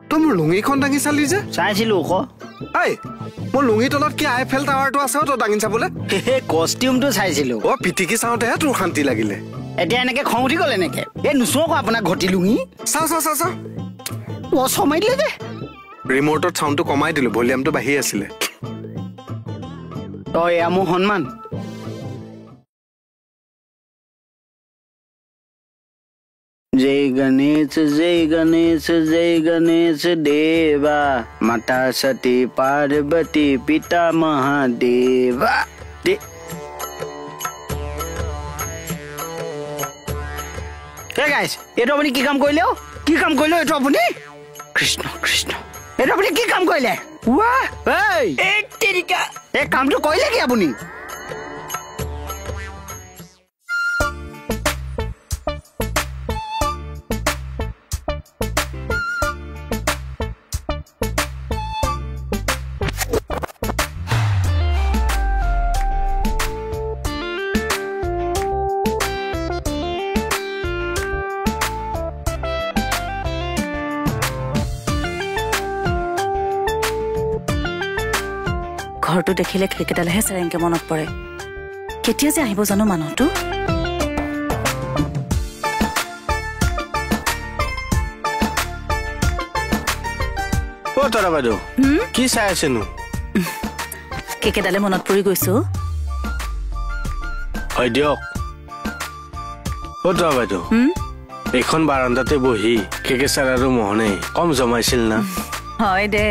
তই মোৰ লুঙিখন দাঙি চালি যে চাইছিলো ক এই মোৰ লুঙি তলত কি আইফেল টাৱাৰটো আছে তই দাঙি চাবলৈ কষ্টিউমটো চাইছিলো অ পিটিকি চাওঁতেহে তোৰ শান্তি লাগিলে এতিয়া এনেকে খং উঠি গ'ল এনেকে এই নুচুক আপোনাক ঘটি লুঙি চাওঁ সময় দিলে যে ৰিম'টত চাউণ্ডটো কমাই দিলো ভলিউমটো বাঢ়ি আছিলে তই এয়া মোৰ সন্মান जय गणेश जय गणेश जय गणेश देवा माता सती पार्वती पिता महादेवा Hey guys, এইটো আপুনি কি কাম কৰিলে কি কাম কৰিলে এইটো আপুনি কৃষ্ণ কৃষ্ণ এইটো আপুনি কি কাম কৰিলে ৱাহ এই তেৰিকা এই কামটো কৰিলে কি আপুনি ঘৰটো দেখিলে খিৰিকিডালহে চেৰেংকে মনত পৰে কেতিয়া যে আহিব জানো মানুহটো ও তৰা বাইদেউ কি চাই আছেনো খিৰিকিডালে মনত পৰি গৈছো হয় দিয়ক ও তৰা বাইদেউ এইখন বাৰান্দাতে বহি কেকেচাৰ আৰু মোহনে কম জমাইছিল না হয় দে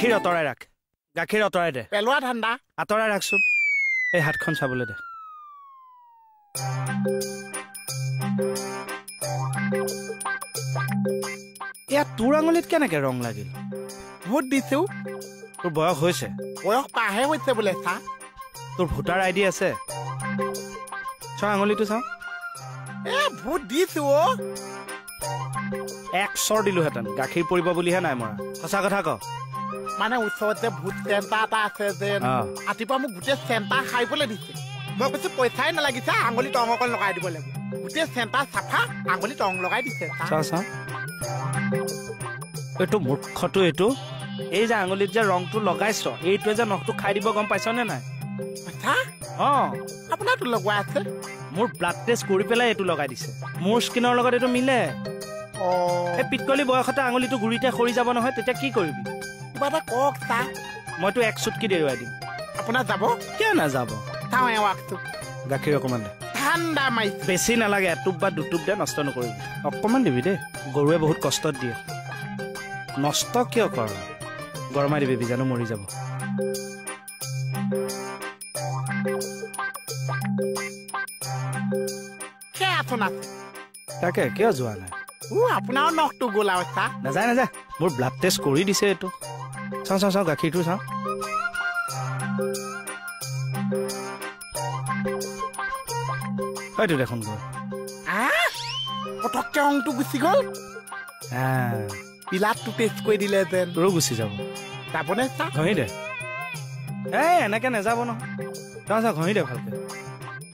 গাখীৰ অতৰাই ৰাখ গাখীৰ অতৰাই দে পেলোৱা ঠাণ্ডা আতৰাই ৰাখচোন এই হাতখন চাবলৈ দে এয়া তোৰ আঙুলিত কেনেকে ৰং লাগিল ভোট দিছো তোৰ বয়স হৈছে বয়স পাহে হৈছে বোলে চা তোৰ ভোটাৰ আইডি আছে চা আঙুলিটো চাওঁ ভোট দিছো এক চৰ দিলোহেঁতেন গাখীৰ পৰিব বুলিহে নাই মৰা সঁচা কথা ক মানে ওচৰতে ভোট চেণ্টাৰ এটা আছে যে ৰাতিপুৱা মোক গোটেই চেণ্টাৰ খাইবলৈ দিছে মই কৈছো পইচাই নালাগিছে আঙুলিত অং অকল লগাই দিব লাগিব গোটেই চেণ্টাৰ চাফা আঙুলিত অং লগাই দিছে চা এইটো মূৰ্খটো এইটো এই যে আঙুলিত যে ৰংটো লগাইছ এইটোৱে যে নখটো খাই দিব গম পাইছ নে নাই আপোনাৰটো লগোৱা আছে মোৰ ব্লাড টেষ্ট কৰি পেলাই এইটো লগাই দিছে মোৰ স্কিনৰ লগত এইটো মিলে এই পিতকলি বয়সতে আঙুলিটো গুৰিতে সৰি যাব নহয় তেতিয়া কি কৰিবি কিবা এটা কওক চা মইতো এক চুটকি দেৰুৱাই দিম আপোনাৰ যাব কিয় নাযাব গাখীৰ অকণমান দে ঠাণ্ডা মাৰি বেছি নালাগে এটুপ বা দুটুপ দে নষ্ট নকৰিবি অকণমান দিবি দেই গৰুৱে বহুত কষ্টত দিয়ে নষ্ট কিয় কৰ গৰমাই দিবি বীজাণু মৰি যাব তাকে কিয় যোৱা নাই আপোনাৰ নখটো গোলা নাযায় মোৰ ব্লাড টেষ্ট কৰি দিছে এইটো চাওঁ গাখীৰটো চাওঁ হয়তো দেখোন গৈ পটককে অংটো গুচি গ'ল পিলাতটো টেষ্ট কৰি দিলে যেন তোৰো গুচি যাব যাবনে চা ঘঁহি দে এনেকে নাযাব নহয় চাওঁ ঘঁহি দে ভালকে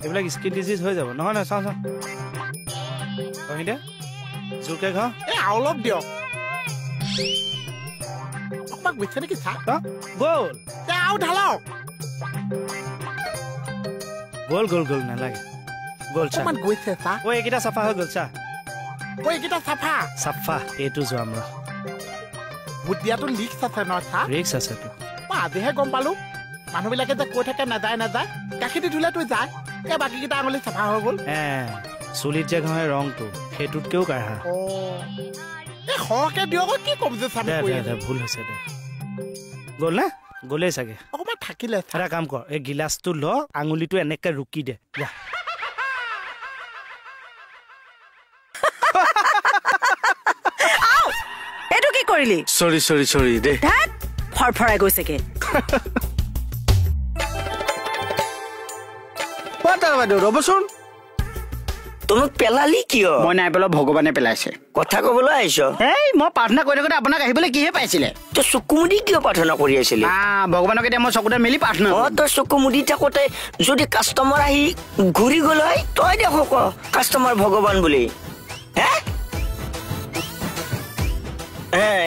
এইবিলাক স্কিন ডিজিজ হৈ যাব নহয় চাওঁ ঘঁহি দে জোৰকে ঘ অলপ দিয়ক অকমান গৈছে নেকি চা গ'ল আৰু ঢালক গ'ল নালাগে গ'ল চা গৈছে চা এইকেইটা চাফা হৈ গ'ল চা এইকেইটা চাফা এইটো যোৱাম ৰ ভোট দিয়াটো ৰিক্স আছে নহয় চা ৰিক্স আছে তো মই আজিহে গম পালো মানুহবিলাকে যে কৈ থাকে নাযায় গাখীৰ দি ধুলে তুই যায় এই বাকীকেইটা আঙুলি চাফা হৈ গ'ল চুলিত যে ঘঁহে ৰংটো সেইটোতকেও কাঢ়া সৰহকে দিয়ক কি কম যে ভুল হৈছে দে গ'ল না গ'লেই চাগে অকণমান থাকিলে এটা কাম কৰ এই গিলাচটো ল আঙুলিটো এনেকে ৰুকি দে যা এইটো কি কৰিলি সৰি দে ফৰফৰাই গৈছেগে ৰ'বচোন তুমি পেলালি কিয় মই নাই পেলোৱা ভগৱানে পেলাইছে কথা ক'বলৈ আহিছ এই মই প্ৰাৰ্থনা কৰি থাকোঁতে আপোনাক আহিবলৈ কিহে পাইছিলে তই চকু মুদি কিয় প্ৰাৰ্থনা কৰি আছিলি ভগৱানক এতিয়া মই চকুতে মেলি প্ৰাৰ্থনা তই চকু মুদি থাকোঁতে যদি কাষ্টমাৰ আহি ঘূৰি গ'ল হয় তই দেখো ক কাষ্টমাৰ ভগৱান বুলি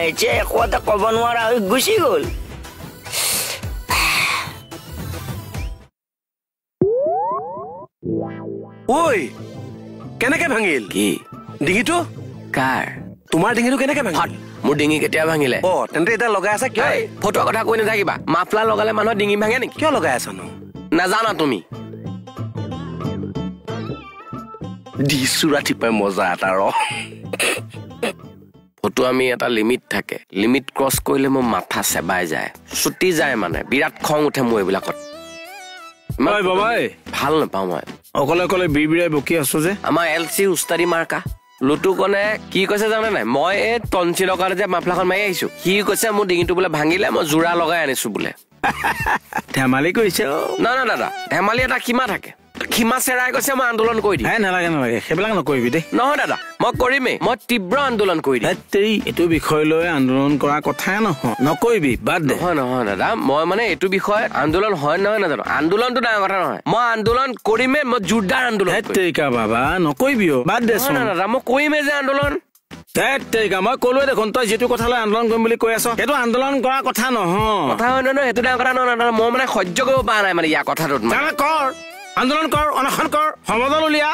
এতিয়া একো এটা ক'ব নোৱাৰা হৈ গুচি গ'ল ঐ কেনেকে ভাঙিল কি ডিঙিটো কাৰ তোমাৰ ডিঙিটো কেনেকে ভাঙিল মোৰ ডিঙি কেতিয়া ভাঙিলে তেন্তে এতিয়া লগাই আছা কিয় ফটোৰ কথা কৈ নাথাকিবা মাফলাৰ লগালে মানুহৰ ডিঙি ভাঙে নেকি কিয় লগাই আছানো নাজানা তুমি দিছো ৰাতিপুৱাই মজা এটা ফটো আমি এটা লিমিট থাকে লিমিট ক্ৰছ কৰিলে মোৰ মাথা চেবাই যায় চুটি যায় মানে বিৰাট খং উঠে মোৰ এইবিলাকত ভাল নাপাওঁ মই অকলে অকলে বিৰিবিৰাই বকি আছো যে আমাৰ LC উস্তাদি মাৰ্কা লুটুকনে কি কৈছে জানে নাই মই এই টনচিলৰ কাৰণে যে মাফলাখন মাৰি আহিছো সি কৈছে মোৰ ডিঙিটো বোলে ভাঙিলে মই জোৰা লগাই আনিছো বোলে ধেমালি কৰিছে না না দাদা ধেমালি এটা সীমা থাকে সীমা চেৰাই কৈছে মই আন্দোলন কৰি দিম নালাগে নালাগে সেইবিলাক নকৰিবি দেই নহয় দাদা মই কৰিমেই মই তীব্ৰ আন্দোলন কৰি দিম এইটো বিষয় লৈ আন্দোলন কৰা কথাই নহয় নকৰিবি বাদ দে নহয় নহয় দাদা মই মানে এইটো বিষয়ে আন্দোলন হয় নহয় নাজানো আন্দোলনটো ডাঙৰ কথা নহয় মই আন্দোলন কৰিমেই মই জোৰদাৰ আন্দোলন বাবা নকৰিবি বাদ দে দাদা মই কৰিমেই যে আন্দোলন মই ক'লোৱে দেখোন তই যিটো কথা লৈ আন্দোলন কৰিম বুলি কৈ আছ সেইটো আন্দোলন কৰা কথা নহয় কথা হয় নহয় সেইটো ডাঙৰ কথা নহয় দাদা মই মানে সহ্য কৰিব পৰা নাই মানে ইয়াৰ কথাটোত কৰ আন্দোলন কৰ অনশন কৰ সমদল উলিয়া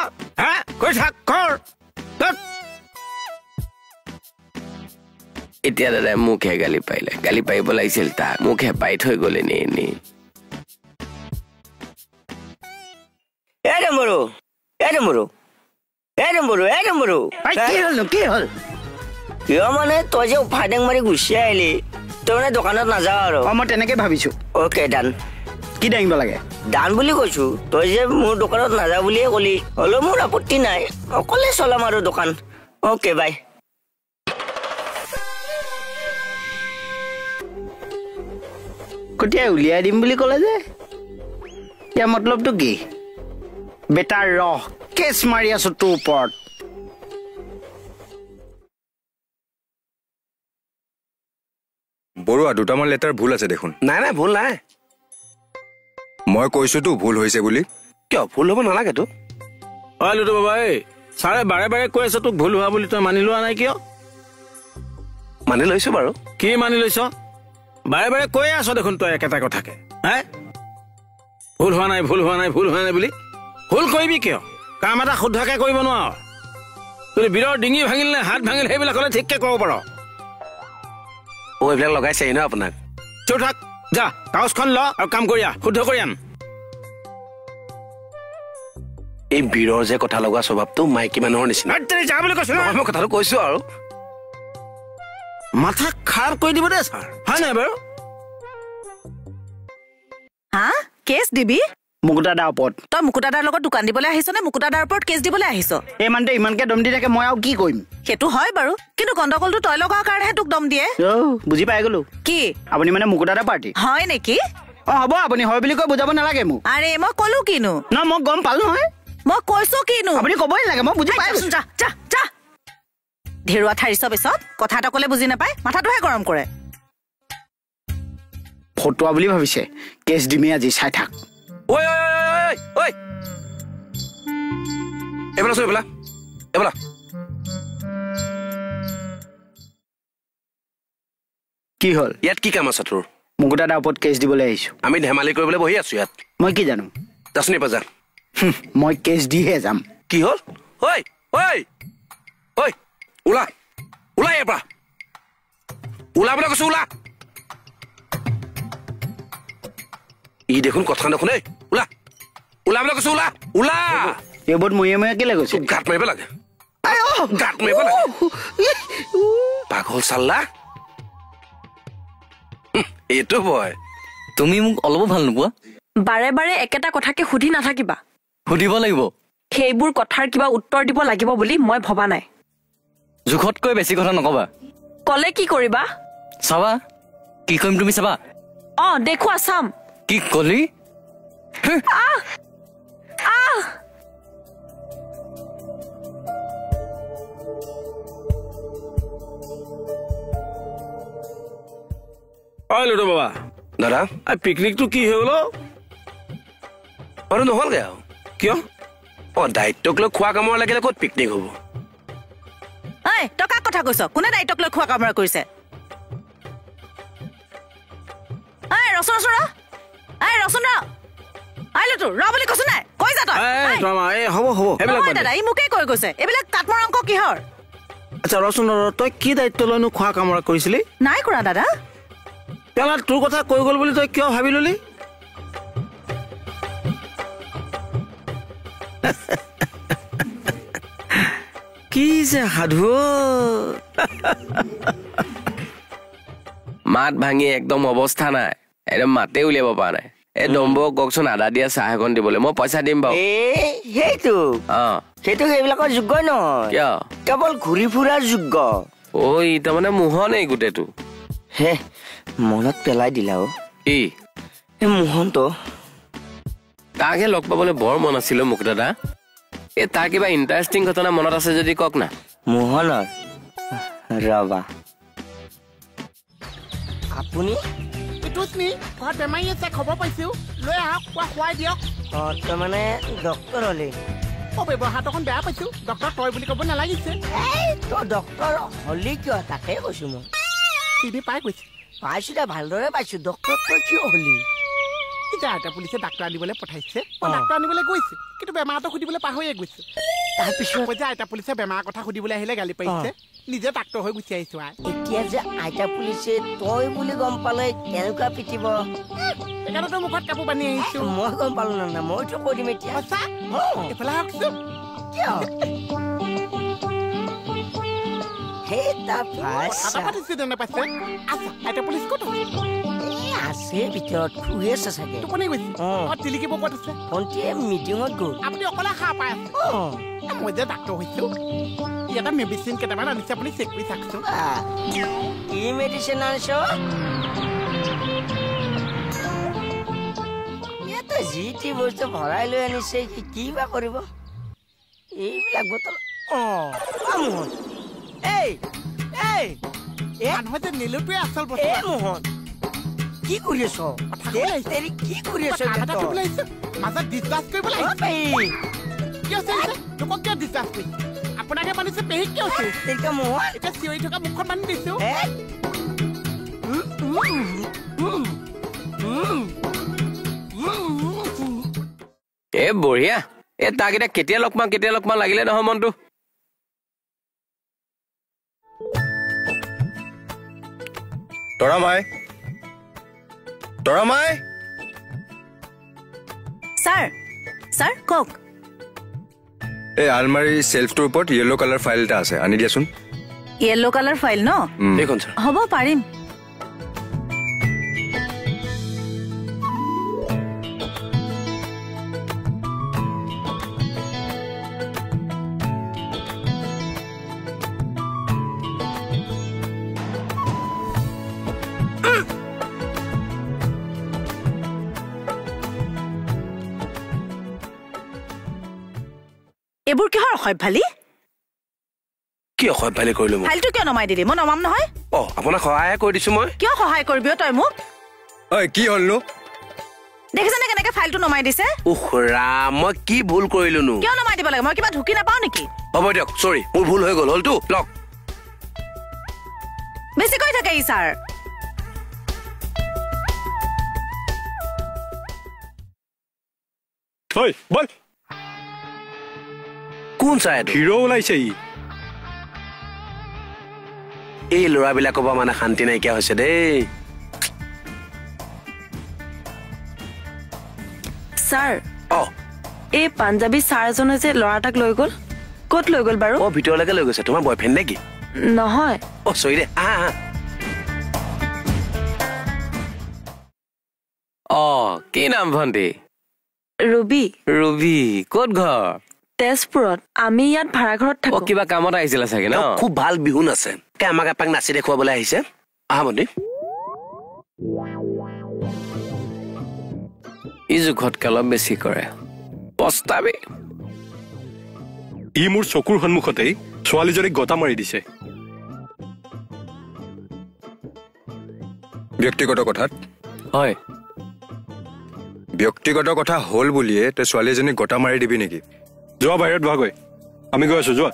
কৈ থাক কৰ এতিয়া দাদাই মোকহে গালি পাৰিলে গালি পাৰিব লাগিছিল তাৰ মোকহে পাই থৈ গ'লে এনেই কিয় মানে তই যে ফাইটেং মাৰি গুচি আহিলি তই মানে দোকানত নাযাৱ আৰু মই তেনেকে ভাবিছো অ'কে ডান কি দাঙিব লাগে দান বুলি কৈছো তই যে মোৰ দোকানত নাযাওঁ বুলিয়ে কলি হ'লেও মোৰ আপত্তি নাই অকলে চলাম আৰু দোকান অ'কে বাই কেতিয়া উলিয়াই দিম বুলি ক'লে যে ইয়াৰ মতলবটো কি বেটা ৰহ কেছ মাৰি আছো তোৰ ওপৰত বৰুৱা দুটামান লেটাৰ ভুল আছে দেখোন নাই নাই ভুল নাই মই কৈছোতো ভুল হৈছে বুলি কিয় ভুল হ'ব নালাগেতো লুটু বাবা ছাৰে বাৰে বাৰে কৈ আছ তোক ভুল হোৱা বুলি তই মানি লোৱা নাই কিয় মানি লৈছো বাৰু কি মানি লৈছ বাৰে বাৰে কৈ আছ দেখোন তই একেটা কথাকে ভুল হোৱা নাই ভুল হোৱা নাই ভুল হোৱা নাই বুলি ভুল কৰিবি কিয় কাম এটা শুদ্ধাকে কৰিব নোৱাৰ তুমি বীৰৰ ডিঙি ভাঙিল নে হাত ভাঙিল সেইবিলাক হ'লে ঠিককে ক'ব পাৰ এইবিলাক লগাইছে ন আপোনাক চুপ থাক যা কাগজখন ল আৰু কাম কৰি শুদ্ধ কৰি আন এই বীৰৰ যে কথা লগা স্বভাৱটো মাইকী মানুহৰ নিচিনা যা বুলি কৈছো মই কথাটো কৈছো আৰু মাথা খাৰাপ কৰি দিব দে ছাৰ হয় নাই বাৰু কেছ দিবি মুকুতাদাৰ ওপৰত তই মুকুতাদাৰ লগত দোকান দিবলৈ আহিছ নে মুকুতাদাৰ ওপৰত কেছ দিবলৈ আহিছ এই মানুহটো ইমানকে দম দি থাকে মই আৰু কি কৰিম সেইটো হয় বাৰু কিন্তু গণ্ডগোলটো তই লগাৰ কাৰণেহে তোক দম দিয়ে বুজি পাই গলো কি আপুনি মানে মুকুতাদাৰ পাৰ্টি হয় নেকি হ'ব আপুনি হয় বুলি কৈ বুজাব নালাগে মোক আৰে মই ক'লো কিনো ন মই গম পালো নহয় মই কৈছো কিনো আপুনি ক'বই নালাগে মই বুজি পাই যা যা যা ধেৰুৱা ঠাৰিছ পিছত কথা এটা ক'লে বুজি নাপায় মাথাটোহে গৰম কৰে ফটোৱা বুলি ভাবিছে কেছ দিমে আজি চাই থাক কি হ'ল ইয়াত কি কাম আছে তোৰ মুকুতাদাৰ ওপৰত কেছ দিবলৈ আহিছো আমি ধেমালি কৰিবলৈ বহি আছো ইয়াত মই কি জানো যাচোন যা মই কেছ দিহে যাম কি হ'ল ওলা ওলা ইয়াৰ পৰা ওলাবলৈ কৈছো ওলা ই দেখোন কথা দেখোন ওলা ওলাবলৈ কৈছো ওলা ওলা এইবোৰত ময়ে ময়ে কেলে গৈছে গাঁত মাৰিব লাগে গাঁত মাৰিব লাগে পাগল চাল্লা এইটো বয় তুমি মোক অলপো ভাল নোপোৱা বাৰে বাৰে একেটা কথাকে সুধি নাথাকিবা সুধিব লাগিব সেইবোৰ কথাৰ কিবা উত্তৰ দিব লাগিব বুলি মই ভবা নাই জুখতকৈ বেছি কথা নকবা কলে কি কৰিবা চাবা কি কৰিম তুমি চাবা দেখুৱা চাম কি কলি অ লুটু বাবা দাদা পিকনিকটো কি হৈ গ'ল আৰু নহ'লগে আৰু কিয় দায়িত্বক লৈ খোৱা কামৰ লাগিলে ক'ত পিকনিক হ'ব ঐ তই কাক কথা কৈছ কোনে দায়িত্বক লৈ খোৱা কামৰা কৰিছে ৰচোন লুটু ৰ বুলি কৈছো নাই কৈ যা তই হ'ব দাদা ই মোকেই কৈ গৈছে এইবিলাক কাটমৰ অংক কিহৰ আচ্ছা ৰচোন তই কি দায়িত্ব লৈনো খোৱা কামৰা কৰিছিলি নাই কৰা দাদা তোৰ কথা কৈ গ'ল বুলি তই কিয় ভাবি ললি কি যে সাধু মাত ভাঙি একদম অৱস্থা নাই একদম মাতে উলিয়াব পৰা নাই এই ডম্বক কওকচোন আদা দিয়া চাহ এখন দিবলৈ মই পইচা দিম বাৰু সেইটো সেইবিলাকৰ যোগ্যই নহয় কিয় কেৱল ঘূৰি ফুৰাৰ যোগ্য ঐ তাৰমানে মোহনেই গোটেইটো হে মনত পেলাই দিলা কি মোহনটো তাকহে লগ পাবলৈ বৰ মন আছিল মোক দাদা এই তাৰ কিবা ইণ্টাৰেষ্টিং ঘটনা মনত আছে যদি কওক না মোহনৰ ৰবা আপুনি ঘৰত বেমাৰী আছে খবৰ পাইছো লৈ আহক খুৱাই দিয়ক মানে ডক্তৰ হলে ব্যৱহাৰটো অকণ বেয়া পাইছো ডক্তৰ তই বুলি ক'ব নালাগিছে তই ডক্তৰ হলি কিয় তাকে কৈছো মই চিনি পাই গৈছে পাইছো দে ভালদৰে পাইছো ডক্তৰ তই কিয় হলি এতিয়া পুলিচে ডাক্তৰ আনিবলৈ পঠাইছে ডাক্তৰ আনিবলৈ গৈছে কিন্তু বেমাৰটো সুধিবলৈ পাহৰিয়ে গৈছে তাৰপিছত যে আইতা পুলিচে বেমাৰৰ কথা সুধিবলৈ আহিলে গালি পাৰিছে নিজে ডাক্তৰ হৈ গুচি আহিছো এতিয়া যে আইতা পুলিচে তই বুলি গম পালে কেনেকুৱা পিটিব সেইকাৰণে তই মুখত কাপোৰ বান্ধি আহিছো মই গম পালো না মইতো কৈ দিম এতিয়া এইফালে আহকচোন কিয় আছে ভিতৰত শুই আছে চাগে টিলিকিব ক'ত আছে ভণ্টিয়ে মিটিঙত গ'ল আপুনি অকলে সাৰ পাই আছে মই যে ডাক্তৰ হৈছো ইয়াতে মেডিচিন কেইটামান আনিছে আপুনি চেক কৰি চাওকচোন কি মেডিচিন আনিছ ইয়াতে যি টি বস্তু ভৰাই লৈ আনিছে কি বা কৰিব এইবিলাক বটল মোহন নিলোটোৱে আচল বস্তু মোহন কি কৰি আছ কি কৰি আছ মাজত ডিছকাছ কৰিব লাগিছে আপোনাকে মানিছে পেহীক কিয় এতিয়া চিঞৰি থকা মুখখন মানি দিছো এ বঢ়িয়া এ তাক এতিয়া কেতিয়া লগ পাম লাগিলে নহয় মনটো তৰামাই ছাৰ কওক এই আলমাৰী চেল্ফটোৰ ওপৰত য়েল্লো কালাৰ ফাইল এটা আছে আনি দিয়াচোন য়েল্লো কালাৰ ফাইল ন এইখন ছাৰ হ'ব পাৰিম এইবোৰ কিহৰ অসভ্যালি কি অসভ্যালি কৰিলো মই ফাইলটো কিয় নমাই দিলি মই নমাম নহয় আপোনাক সহায় কৰি দিছো মই কিয় সহায় কৰিবি তই মোক কি হলনো দেখিছনে কেনেকে ফাইলটো নমাই দিছে ৰাম মই কি ভুল কৰিলোনো কিয় নমাই দিব লাগে মই কিবা ঢুকি নাপাওঁ নেকি হ'ব দিয়ক চৰি মোৰ ভুল হৈ গ'ল হলতো লওক বেছি কৈ থাকে ই ছাৰ বল কোন চাই হিৰো ওলাইছে এই ল'ৰাবিলাকৰ পৰা মানে শান্তি নাইকিয়া হৈছে দেই ছাৰ এই পাঞ্জাবী ছাৰ এজনে যে ল'ৰা এটাক লৈ গ'ল ক'ত লৈ গ'ল বাৰু ভিতৰলৈকে লৈ গৈছে তোমাৰ বয়ফ্ৰেণ্ড নেকি নহয় চৰি দে কি নাম ভণ্টি ৰুবি ক'ত ঘৰ তেজপুৰত আমি ইয়াত ভাড়া ঘৰত থাকো কিবা কামত আহিছিলে চাগে ন খুব ভাল বিহুন আছে আমাক এপাক নাচি দেখুৱাবলৈ আহিছে আহা ভণ্টি ই জোখতকে অলপ বেছি কৰে পস্তাবি ই মোৰ চকুৰ সন্মুখতেই ছোৱালীজনীক গতা মাৰি দিছে ব্যক্তিগত কথাত হয় ব্যক্তিগত কথা হ'ল বুলিয়ে তই ছোৱালীজনীক গটা মাৰি দিবি নেকি? যোৱা বাহিৰত বহাগৈ, আমি গৈ আছো, যোৱা।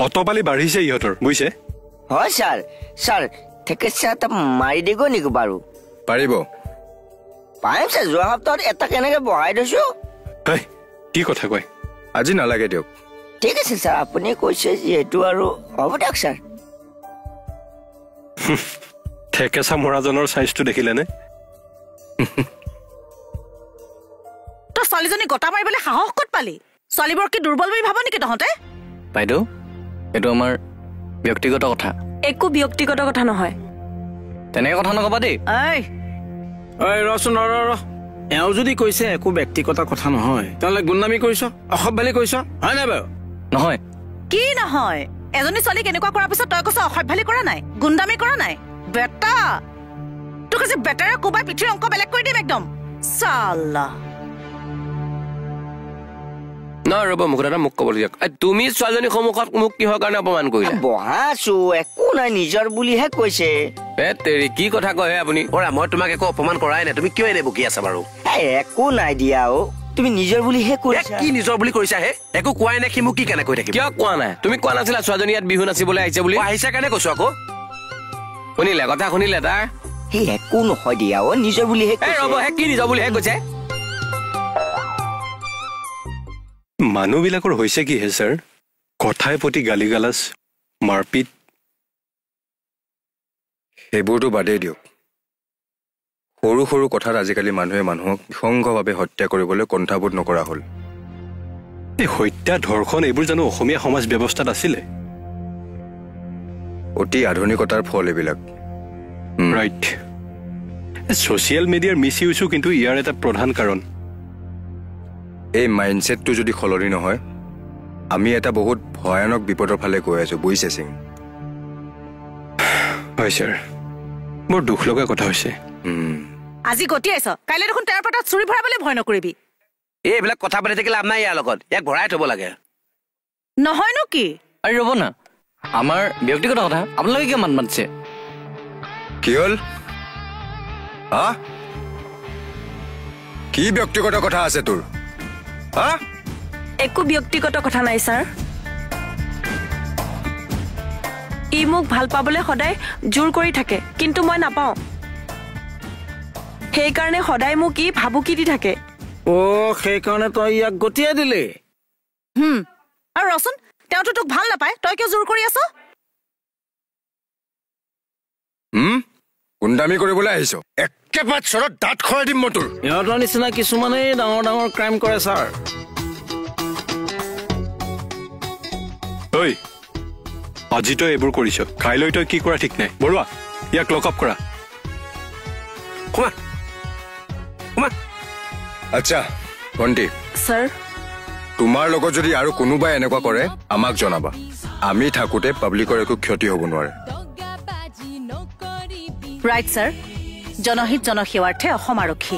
অটপালি বাঢ়িছে ইহঁতৰ, বুজিছে? হয় ছাৰ, ছাৰ থেকেচা এটা মাৰি দিব নেকি বাৰু? পাৰিব। পাৰিম ছাৰ, যোৱা সপ্তাহত এটা কেনেকে বহাই থৈছো। কি কথা কয়? আজি নালাগে দিয়ক। ঠিক আছে ছাৰ, আপুনি কৈছে যিহেতু আৰু হ'ব দিয়ক ছাৰ। থেকেচা মৰাজনৰ চাইজটো দেখিলেনে? তই ছোৱালীজনী গটা মাৰিবলৈ সাহস ক'ত পালি? ছোৱালীবোৰ কি দুৰ্বল বুলি ভাব নেকি তহঁতে? বাইদেউ, এইটো আমাৰ ব্যক্তিগত কথা। একো ব্যক্তিগত কথা নহয়। তেনেকে কথা নকবা দেই। ৰচোন ৰ এওঁ যদি কৈছে একো ব্যক্তিগত কথা নহয়, তেনেহ'লে গুণনামী কৰিছ, অসভ্যালি কৰিছ, হয় নাই বাৰু? নহয়। কি নহয়? এজনী ছোৱালী কেনেকুৱা কৰাৰ পিছত তই কৈছ অসভ্যালি কৰা নাই, গুণ্ডামী কৰা নাই? বেটা তোক আজি বেটাৰে কোবাই পিঠিৰ অংক বেলেগ কৰি দিম একদম। চাল্লা ন ৰ'ব, মোক দাদা মোক ক'বলৈ দিয়ক। তুমি ছোৱালীজনীৰ সন্মুখত মোক কিহৰ কাৰণে অপমান কৰিলা? বহাছো, একো নাই, নিজৰ বুলিহে কৈছে। তেৰি কি কথা কয় আপুনি? মই তোমাক একো অপমান কৰাই নাই, তুমি কিয় এনে বকি আছা বাৰু? একো নাই দিয়া অ, তুমি নিজৰ বুলিহে কৈছা। কি নিজৰ বুলি কৈছা হে? একো কোৱাই নাই, সি মোক কি কেনে কৈ থাকিব? কিয় কোৱা নাই? তুমি কোৱা নাছিলা ছোৱালীজনী ইয়াত বিহু নাচিবলৈ আহিছে বুলি? আহিছে কাৰণে কৈছো আকৌ। শুনিলে কথা, শুনিলে তাৰ? সেই একো নহয় দিয়া অ, নিজৰ বুলিহে ৰ'ব, কি নিজৰ বুলিহে কৈছে? মানুহবিলাকৰ হৈছে কি হে ছাৰ? কথাই প্ৰতি গালি গালাজ, মাৰপিট। সেইবোৰতো বাদেই দিয়ক। সৰু সৰু কথাত আজিকালি মানুহে মানুহক নিঃসংগভাৱে হত্যা কৰিবলৈ কণ্ঠাবোধ নকৰা হ'ল। এই হত্যা, ধৰ্ষণ এইবোৰ জানো অসমীয়া সমাজ ব্যৱস্থাত আছিলে? অতি আধুনিকতাৰ ফল এইবিলাক। ৰাইট। ছ'চিয়েল মিডিয়াৰ মিছ ইউজো কিন্তু ইয়াৰ এটা প্ৰধান কাৰণ। এই মাইণ্ডছেটটো যদি সলনি নহয়, আমি এটা বহুত ভয়ানক বিপদৰ ফালে গৈ আছো, বুজিছে সিং? হয় ছাৰ, বৰ দুখ লগা কথা হৈছে। আজি গতি আহিছ, কাইলৈ দেখোন তেওঁৰ পেটত চুৰি ভৰাবলৈ ভয় নকৰিবি। এইবিলাক কথা পাতি থাকিলে লাভ নাই, ইয়াৰ লগত ইয়াক ভৰাই থব লাগে। নহয়নো কি? আৰে ৰ'ব না, আমাৰ ব্যক্তিগত কথা, আপোনালোকে কিয় মাত মাতিছে? কি হ'ল? কি ব্যক্তিগত কথা আছে তোৰ? একো ব্যক্তিগত কথা নাই ছাৰ। ই মোক ভাল পাবলৈ সদায় জোৰ কৰি থাকে, কিন্তু মই নাপাওঁ। সেইকাৰণে সদায় মোক ই ভাবুকি দি থাকে। সেইকাৰণে তই ইয়াক গতিয়াই দিলি? আৰু ৰচোন, তেওঁতো তোক ভাল নাপায়, তই কিয় জোৰ কৰি আছ? গুণ্ডামী কৰিবলৈ আহিছ? একেবাৰে চৰত দাঁত খৰাই দিম মই তোৰ। ইহঁতৰ নিচিনা কিছুমানেই ডাঙৰ ডাঙৰ ক্ৰাইম কৰে ছাৰ। ঐ, আজি তই এইবোৰ কৰিছ, কাইলৈ তই কি কৰা ঠিক নাই। বৰুৱা, ইয়াক লক আপ কৰা। আচ্ছা ভণ্টি, ছাৰ, তোমাৰ লগত যদি আৰু কোনোবাই এনেকুৱা কৰে আমাক জনাবা। আমি থাকোঁতে পাব্লিকৰ একো ক্ষতি হ'ব নোৱাৰে। ৰাইট ছাৰ, জনহিত জনসেৱাৰ্থে অসম আৰক্ষী।